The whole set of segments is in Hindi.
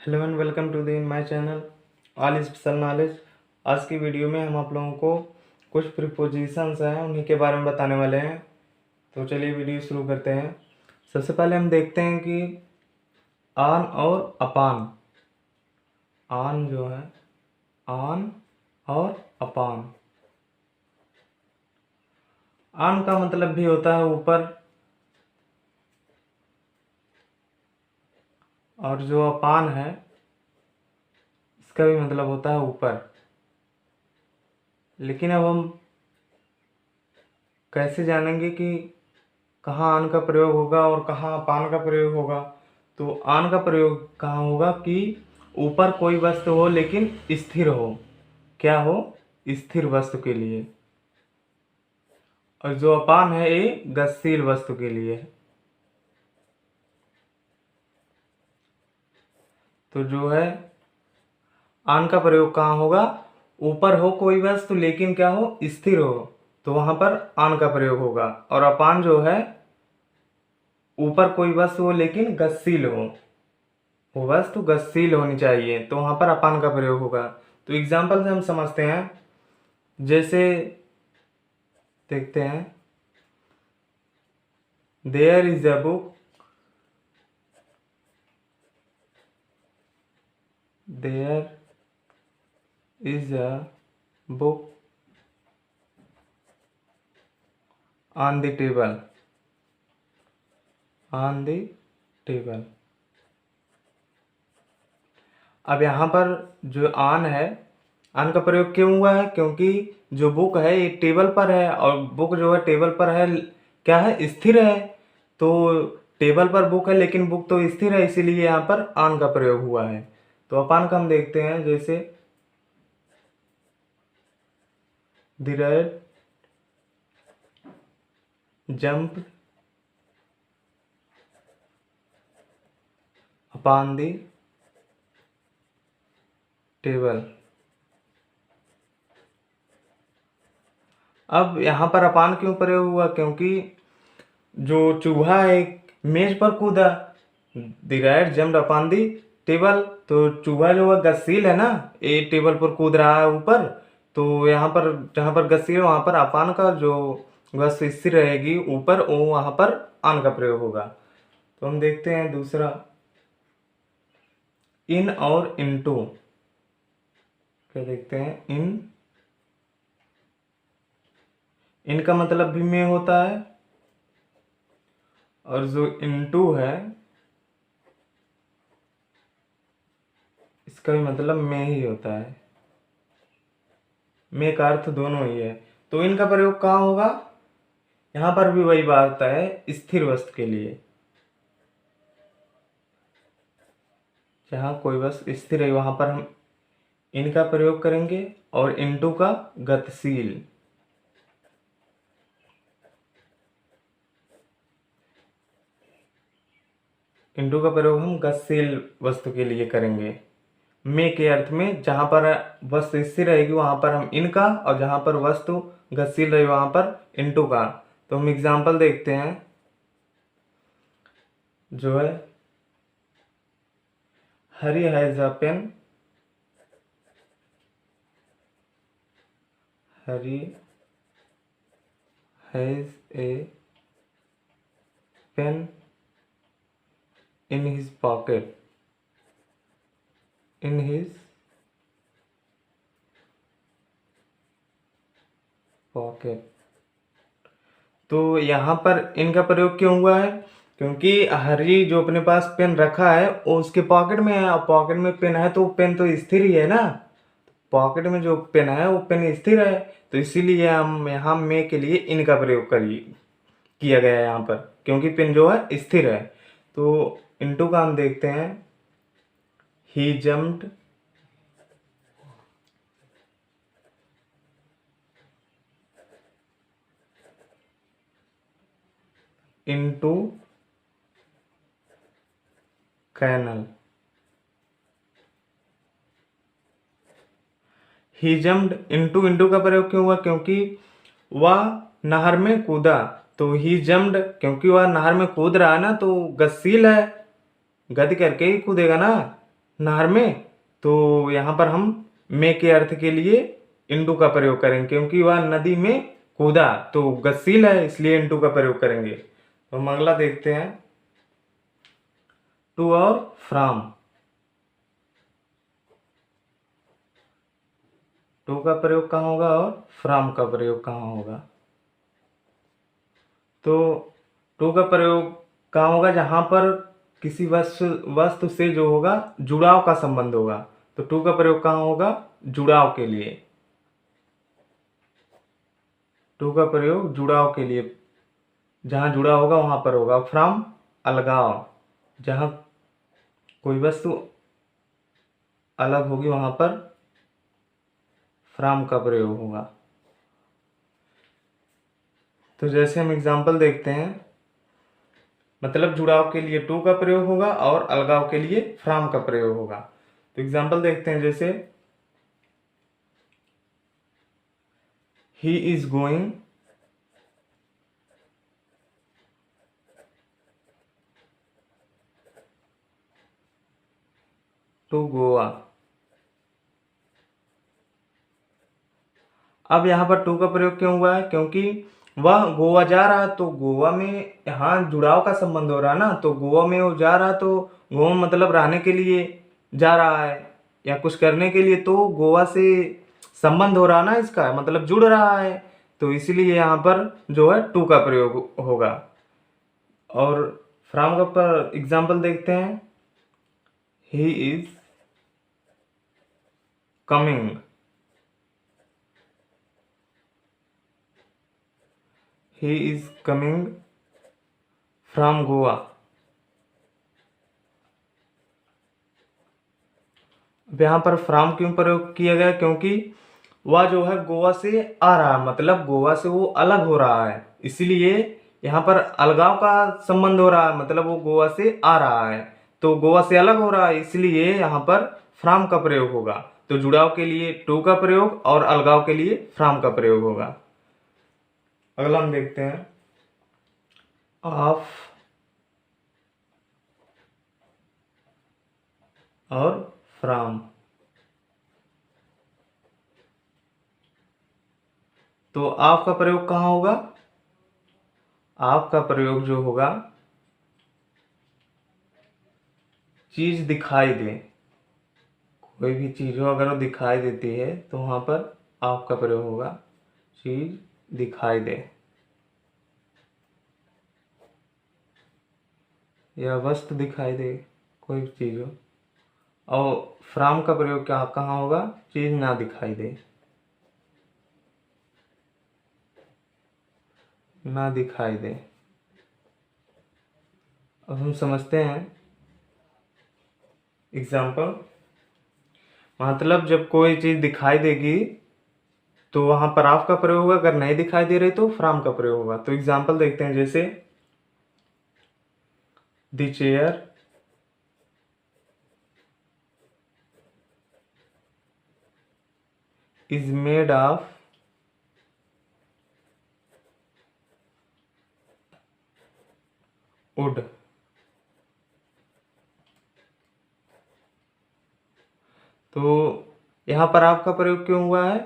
Hello and welcome to the my channel all special knowledge. आज की वीडियो में हम आप लोगों को कुछ प्रीपोजिशंस हैं उन्हीं के बारे में बताने वाले हैं। तो चलिए वीडियो शुरू करते हैं। सबसे पहले हम देखते हैं कि ऑन और अपान। ऑन जो है ऑन और अपान। ऑन का मतलब भी होता है ऊपर, और जो अपान है इसका भी मतलब होता है ऊपर। लेकिन अब हम कैसे जानेंगे कि कहाँ आन का प्रयोग होगा और कहाँ अपान का प्रयोग होगा। तो आन का प्रयोग कहाँ होगा कि ऊपर कोई वस्तु हो लेकिन स्थिर हो। क्या हो? स्थिर वस्तु के लिए। और जो अपान है ये गतिशील वस्तु के लिए है। तो जो है आन का प्रयोग कहाँ होगा? ऊपर हो कोई वस्तु लेकिन क्या हो? स्थिर हो, तो वहां पर आन का प्रयोग होगा। और अपान जो है ऊपर कोई वस्तु हो लेकिन गतिशील हो, वो वस्तु गतिशील होनी चाहिए, तो वहां पर अपान का प्रयोग होगा। तो एग्जाम्पल से हम समझते हैं। जैसे देखते हैं, there is a book, there is a book on the table, on the table. अब यहाँ पर जो ऑन है, ऑन का प्रयोग क्यों हुआ है? क्योंकि जो बुक है ये टेबल पर है, और बुक जो है टेबल पर है, क्या है? स्थिर है। तो टेबल पर बुक है लेकिन बुक तो स्थिर है, इसीलिए यहाँ पर ऑन का प्रयोग हुआ है। तो अपान का हम देखते हैं। जैसे the rat jump upon the table. अब यहाँ पर अपान क्यों प्रयोग हुआ? क्योंकि जो चूहा है मेज पर कूदा, the rat jumped upon the table. तो चूहा जो है गतिशील है ना, ये टेबल पर कूद रहा है ऊपर। तो यहाँ पर जहाँ पर गतिशील है वहाँ पर अपान का जो वस्तु स्थिर रहेगी ऊपर, वो वहाँ पर आन का प्रयोग होगा। तो हम देखते हैं दूसरा, इन और इनटू। क्या देखते हैं? इन का मतलब भी में होता है, और जो इनटू है इसका भी मतलब में ही होता है। में का अर्थ दोनों ही है। तो इनका प्रयोग कहाँ होगा? यहां पर भी वही बात है, स्थिर वस्तु के लिए। जहां कोई वस्तु स्थिर है वहां पर हम इनका प्रयोग करेंगे, और इनटू का गतिशील। इनटू का प्रयोग हम गतिशील वस्तु के लिए करेंगे। में के अर्थ में जहां पर वस्तु स्थिर रहेगी वहां पर हम इनका, और जहां पर वस्तु गतिशील रहेगी वहां पर इनटू का। तो हम एग्जाम्पल देखते हैं। जो है Hari has a pen, Hari has a pen in his pocket, in his pocket। तो यहाँ पर इनका प्रयोग क्यों हुआ है? क्योंकि हरी जो अपने पास पेन रखा है वो उसके पॉकेट में है, और पॉकेट में पेन है तो पेन तो स्थिर ही है ना। पॉकेट में जो पेन है वो पेन स्थिर है, तो इसीलिए हम यहाँ में के लिए इनका प्रयोग किया गया है यहाँ पर, क्योंकि पेन जो है स्थिर है। तो इनटू का हम देखते हैं, ही जम्प्ड इनटू कैनल। ही जम्प्ड इनटू, इनटू का प्रयोग क्यों हुआ? क्योंकि वह नहर में कूदा। तो ही जम्प्ड क्योंकि वह नहर में कूद रहा है ना, तो गतिशील है, गति करके ही कूदेगा ना, नहर में, तो यहाँ पर हम में के अर्थ के लिए इंटू का प्रयोग करेंगे, क्योंकि वह नदी में कूदा तो गतिशील है, इसलिए इंटू का प्रयोग करेंगे। तो हम अगला देखते हैं, टू और फ्रॉम। टू का प्रयोग कहाँ होगा और फ्रॉम का प्रयोग कहाँ होगा? तो टू का प्रयोग कहाँ होगा? जहां पर किसी वस्तु से जो होगा जुड़ाव का संबंध होगा। तो टू का प्रयोग कहाँ होगा? जुड़ाव के लिए। टू का प्रयोग जुड़ाव के लिए, जहां जुड़ा होगा वहां पर होगा। फ्रॉम अलगाव, जहां कोई वस्तु अलग होगी वहां पर फ्रॉम का प्रयोग होगा। तो जैसे हम एग्जाम्पल देखते हैं, मतलब जुड़ाव के लिए टू का प्रयोग होगा और अलगाव के लिए फ्रॉम का प्रयोग होगा। तो एग्जाम्पल देखते हैं, जैसे he is going to Goa. अब यहाँ पर टू का प्रयोग क्यों हुआ है? क्योंकि वह गोवा जा रहा है, तो गोवा में यहाँ जुड़ाव का संबंध हो रहा है ना, तो गोवा में वो जा रहा है, तो गोवा मतलब रहने के लिए जा रहा है या कुछ करने के लिए, तो गोवा से संबंध हो रहा ना, इसका मतलब जुड़ रहा है, तो इसलिए यहाँ पर जो है टू का प्रयोग होगा। और फ्रॉम का पर एग्जाम्पल देखते हैं, he is coming. He is coming from Goa. अब यहाँ पर फ्रॉम क्यों प्रयोग किया गया? क्योंकि वह जो है गोवा से आ रहा है, मतलब गोवा से वो अलग हो रहा है, इसलिए यहाँ पर अलगाव का संबंध हो रहा है, मतलब वो गोवा से आ रहा है, तो गोवा से अलग हो रहा है, इसलिए यहाँ पर फ्रॉम का प्रयोग होगा। तो जुड़ाव के लिए टू का प्रयोग और अलगाव के लिए फ्रॉम का प्रयोग होगा। अगला हम देखते हैं, ऑफ और फ्रॉम। तो ऑफ का प्रयोग कहाँ होगा? ऑफ का प्रयोग जो होगा, चीज दिखाई दे, कोई भी चीज हो अगर वो दिखाई देती है तो वहां पर ऑफ का प्रयोग होगा, चीज दिखाई दे या वस्तु दिखाई दे, कोई भी चीज हो। और फ्रॉम का प्रयोग क्या कहाँ होगा? चीज ना दिखाई दे, ना दिखाई दे। अब हम समझते हैं एग्जाम्पल, मतलब जब कोई चीज दिखाई देगी तो वहां पर ऑफ का प्रयोग होगा, अगर नहीं दिखाई दे रही तो फ्रॉम का प्रयोग होगा। तो एग्जाम्पल देखते हैं, जैसे the chair is made of would. तो यहाँ पर आपका प्रयोग क्यों हुआ है?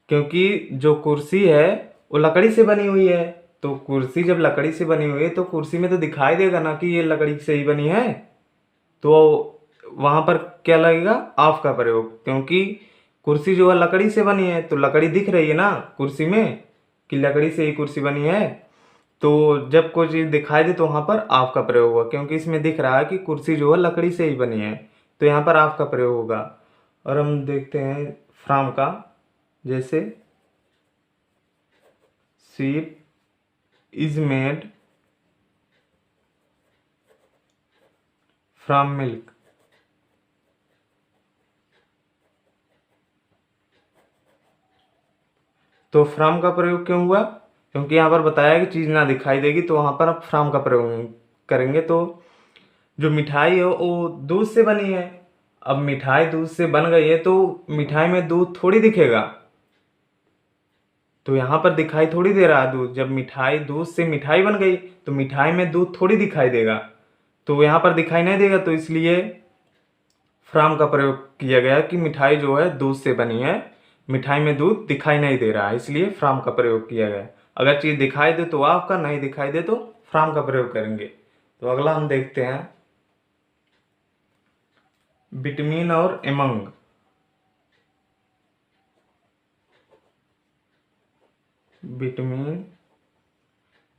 क्योंकि जो कुर्सी है वो लकड़ी से बनी हुई है, तो कुर्सी जब लकड़ी से बनी हुई है तो कुर्सी में तो दिखाई देगा ना कि ये लकड़ी से ही बनी है, तो वहां पर क्या लगेगा? ऑफ का प्रयोग, क्योंकि कुर्सी जो है लकड़ी से बनी है, तो लकड़ी दिख रही है ना कुर्सी में कि लकड़ी से ही कुर्सी बनी है, तो जब कोई चीज दिखाई दे तो वहां पर ऑफ का प्रयोग होगा, क्योंकि इसमें दिख रहा है कि कुर्सी जो है लकड़ी से ही बनी है, तो यहाँ पर ऑफ का प्रयोग होगा। और हम देखते हैं फ्रॉम का, जैसे sheep is made from milk। तो फ्रॉम का प्रयोग क्यों हुआ? क्योंकि यहाँ पर बताया कि चीज ना दिखाई देगी, तो वहां पर आप फ्रॉम का प्रयोग करेंगे। तो जो मिठाई है वो दूध से बनी है, अब मिठाई दूध से बन गई है तो मिठाई में दूध थोड़ी दिखेगा, तो यहाँ पर दिखाई थोड़ी दे रहा है दूध, जब मिठाई दूध से मिठाई बन गई तो मिठाई में दूध थोड़ी दिखाई देगा, तो यहाँ पर दिखाई नहीं देगा, तो इसलिए फ्रॉम का प्रयोग किया गया कि मिठाई जो है दूध से बनी है, मिठाई में दूध दिखाई नहीं दे रहा है, इसलिए फ्रॉम का प्रयोग किया गया है। अगर चीज़ दिखाई दे तो ऑफ का, नहीं दिखाई दे तो फ्रॉम का प्रयोग करेंगे। तो अगला हम देखते हैं बिटवीन और एमंग। बिटवीन,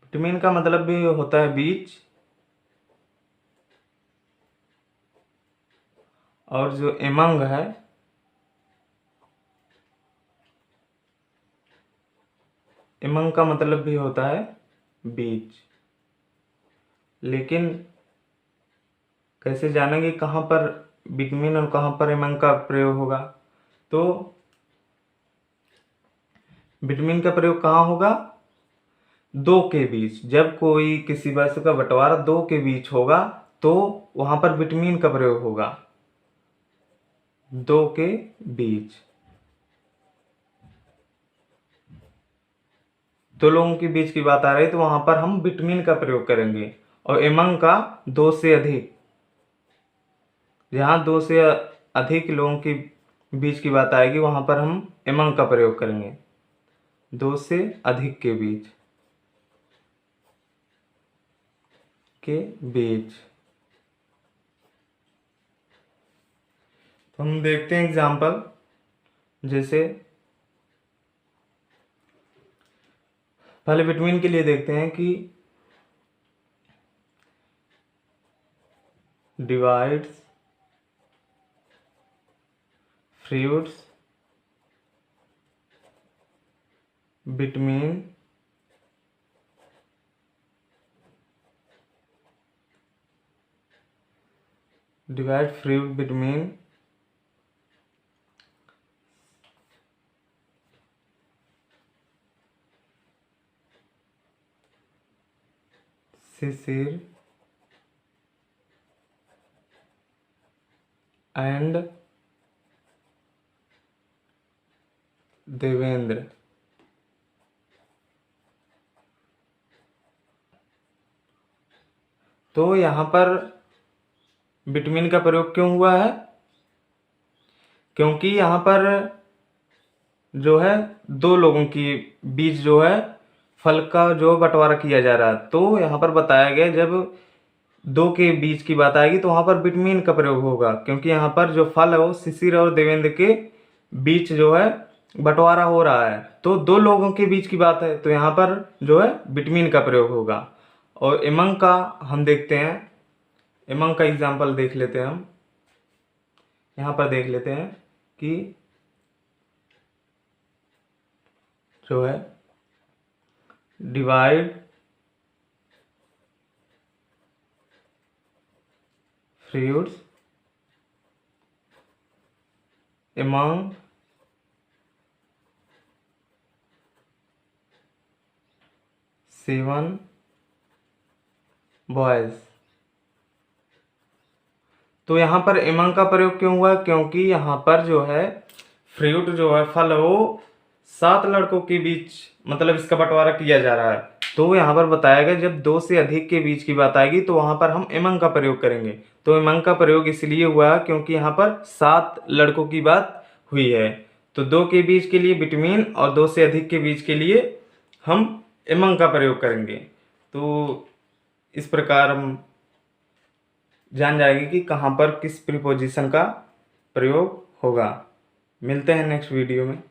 बिटवीन का मतलब भी होता है बीच, और जो एमंग है एमंग का मतलब भी होता है बीच। लेकिन कैसे जानेंगे कहाँ पर बिटवीन और कहाँ पर एमंग का प्रयोग होगा? तो बिटवीन का प्रयोग कहाँ होगा? दो के बीच। जब कोई किसी वस्तु का बंटवारा दो के बीच होगा तो वहां पर बिटवीन का प्रयोग होगा, दो के बीच। दो लोगों के बीच की बात आ रही तो वहां पर हम बिटवीन का प्रयोग करेंगे। और एमंग का दो से अधिक, जहां दो से अधिक लोगों के बीच की बात आएगी वहां पर हम एमंग का प्रयोग करेंगे, दो से अधिक के बीच, के बीच। तो हम देखते हैं एग्जाम्पल, जैसे पहले बिटवीन के लिए देखते हैं कि divides fruits between divide fruit between Shishir and Devendra. तो यहां पर बिटवीन का प्रयोग क्यों हुआ है? क्योंकि यहां पर जो है दो लोगों के बीच जो है फल का जो बंटवारा किया जा रहा है, तो यहां पर बताया गया जब दो के बीच की बात आएगी तो वहां पर बिटवीन का प्रयोग होगा, क्योंकि यहाँ पर जो फल है वो शिशिर और देवेंद्र के बीच जो है बंटवारा हो रहा है, तो दो लोगों के बीच की बात है तो यहाँ पर जो है बिटवीन का प्रयोग होगा। और एमंग का हम देखते हैं, एमंग का एग्जाम्पल देख लेते हैं हम। यहाँ पर देख लेते हैं कि जो है divide fruits among seven boys. तो यहाँ पर एमंग का प्रयोग क्यों हुआ? क्योंकि यहाँ पर जो है फ्रूट जो है फल वो 7 लड़कों के बीच मतलब इसका बंटवारा किया जा रहा है, तो यहाँ पर बताया गया जब दो से अधिक के बीच की बात आएगी तो वहां पर हम एमंग का प्रयोग करेंगे। तो एमंग का प्रयोग इसलिए हुआ क्योंकि यहाँ पर 7 लड़कों की बात हुई है, तो दो के बीच के लिए बिटवीन और दो से अधिक के बीच के लिए हम एमंग का प्रयोग करेंगे। तो इस प्रकार हम जान जाएंगे कि कहाँ पर किस प्रीपोजिशन का प्रयोग होगा। मिलते हैं नेक्स्ट वीडियो में।